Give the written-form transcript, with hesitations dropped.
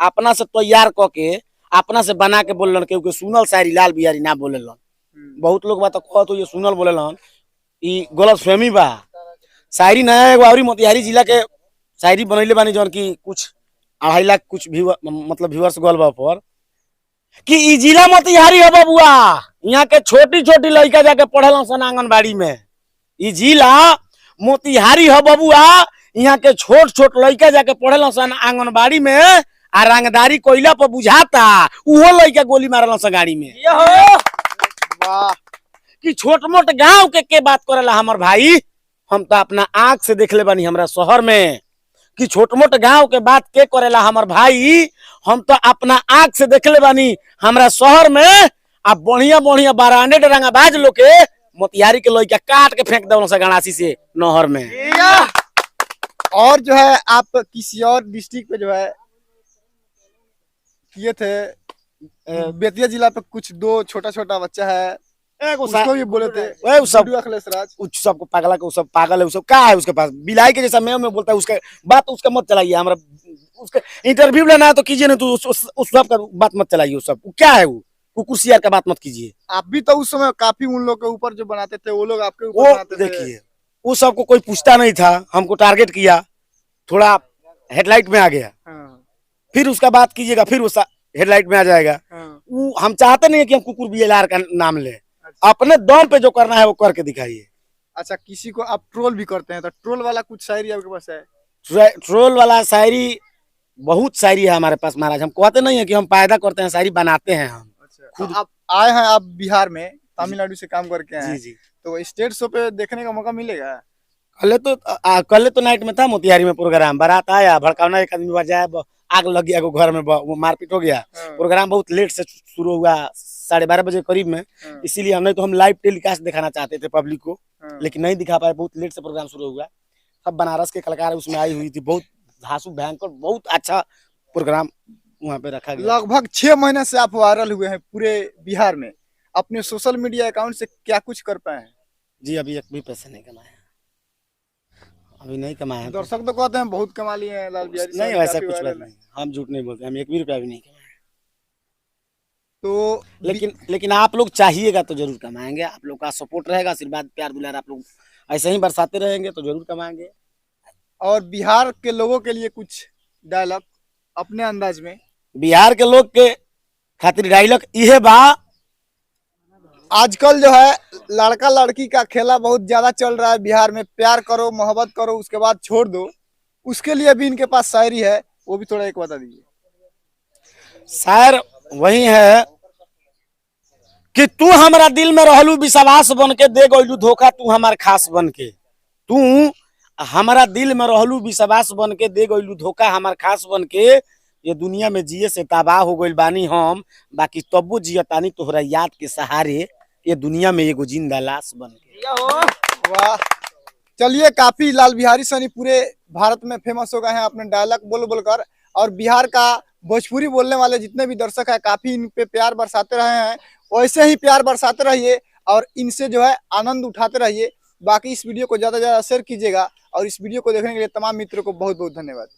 अपना से तैयार क के अपना से बना के बोलन के सुनल शायरी लाल बिहारी ना बोलेलन। बहुत लोग बात कहत ये सुनल बोलेलन, ई गलत फहमी बा। शायरी नया एगो और मोतिहारी जिला के शायरी बनैले बानी जौन की कुछ 2.5 लाख कुछ मतलब व्यूअर्स गल बा पर कि ई जिला मोतिहारी है बबुआ। यहाँ के छोटी छोटी लड़का जाके पढ़ल सन आंगनबाड़ी में। ई जिला मोतिहारी है बबुआ। यहाँ के छोट छोट लड़का जाके पढ़ल सन आंगनबाड़ी में आ रंगदारी कोयला पर बुझाता उहो लड़का गोली मारल सन गाड़ी में। वाह कि छोट मोट गांव के बात करेला हमर भाई। हम तो अपना आंख से देख ले बानी हमरा शहर में कि छोट मोट गांव के बात के करेला हमर भाई। हम तो अपना आंख से देख ले बानी हमरा शहर में। अब बढ़िया बढ़िया ब्रांडेड रंगाबाज लोग के मोतिहारी के लड़का काट के फेंक दे सा गणासी से नहर में। और जो है आप किसी और डिस्ट्रिक्ट पे जो है किए थे, बेतिया जिला पे कुछ 2 छोटा छोटा बच्चा है उसको भी बोले थे सबको पागला के सब पागल है। सब क्या है उसके पास बिलाई के जैसा मैं बोलता है। उसका बात उसका मत चलाइए। हमारा उसका इंटरव्यू लेना है तो कीजिए, ना तो उस सब का बात मत चलाइए। उस सब क्या है वो कुकुर सियार का बात मत कीजिए। आप भी तो उस समय काफी उन लोग के ऊपर जो बनाते थे वो लोग आपके ऊपर बनाते थे। देखिए उस सबको कोई पूछता नहीं था। हमको टारगेट किया, थोड़ा हेडलाइट में आ गया। फिर उसका बात कीजिएगा फिर उस हेडलाइट में आ जाएगा। हम चाहते नहीं है कि हम कुकुर बीएलआर का नाम ले। अपने दम पे जो करना है वो करके दिखाइए। अच्छा, किसी को आप ट्रोल भी करते हैं तो ट्रोल वाला कुछ शायरी आपके पास है? ट्रोल वाला शायरी बहुत शायरी है हमारे पास महाराज। हम कहते नहीं है कि हम पैदा करते हैं, शायरी बनाते हैं हम खुद। आप आए हैं आप बिहार में, तमिलनाडु से काम करके हैं। जी जी। तो स्टेट शो पे देखने का मौका मिलेगा? कल तो नाइट में था मोतिहारी में प्रोग्राम। बारात आया, भड़कावना एक आदमी बजाया, आग लग गया घर में, वो मारपीट हो गया। प्रोग्राम बहुत लेट से शुरू हुआ, 12:30 बजे करीब में। इसीलिए हमने तो हम लाइव टेलीकास्ट दिखाना चाहते थे पब्लिक को, लेकिन नहीं दिखा पाए। बहुत लेट से प्रोग्राम शुरू हुआ। सब बनारस के कलाकार उसमें आई हुई थी। बहुत धांसू भयंकर बहुत अच्छा प्रोग्राम वहाँ पे रखा गया। लगभग 6 महीने से आप वायरल हुए हैं पूरे बिहार में। अपने सोशल मीडिया अकाउंट से क्या कुछ कर पाए हैं? जी अभी एक भी पैसे नहीं कमाए, अभी नहीं कमाए हैं। दर्शक तो कहते हैं बहुत कमा लिए हैं लाल बिहारी। नहीं वैसा कुछ बात नहीं, हम झूठ नहीं बोलते। हम 1 भी रुपया भी नहीं कमाए। तो लेकिन आप लोग चाहिएगा तो जरूर कमाएंगे। आप लोग का सपोर्ट रहेगा, आशीर्वाद प्यार दुलार आप लोग ऐसे ही बरसाते रहेंगे तो जरूर कमाएंगे। और बिहार के लोगों के लिए कुछ डायलॉग अपने अंदाज में? बिहार के लोग के खातिर डायलॉग यह बा, आजकल जो है लड़का लड़की का खेला बहुत ज्यादा चल रहा है बिहार में। प्यार करो, मोहब्बत करो, उसके बाद छोड़ दो। उसके लिए भी इनके पास शायरी है, वो भी थोड़ा एक बता दीजिए। शायर वही है कि तू हमारा दिल में रहलू विश्वास बन के, दे गइलू धोखा तू हमार खास बन के। तू हमारा दिल में रहलू विश्वास बन के, दे गइलू धोखा हमार खास बन के। ये दुनिया में जिए से तबाह हो गइल बानी हम, बाकी तब्बो जियतानी तोहरा याद के सहारे। ये दुनिया में एगो जिंदा लाश बन के। वाह, चलिए काफी लाल बिहारी सनी पूरे भारत में फेमस हो गए हैं अपने डायलॉग बोल बोलकर। और बिहार का भोजपुरी बोलने वाले जितने भी दर्शक हैं काफी इन पे प्यार बरसाते रहे हैं। वैसे ही प्यार बरसाते रहिए और इनसे जो है आनंद उठाते रहिए। बाकी इस वीडियो को ज्यादा से ज्यादा शेयर कीजिएगा और इस वीडियो को देखने के लिए तमाम मित्रों को बहुत बहुत धन्यवाद।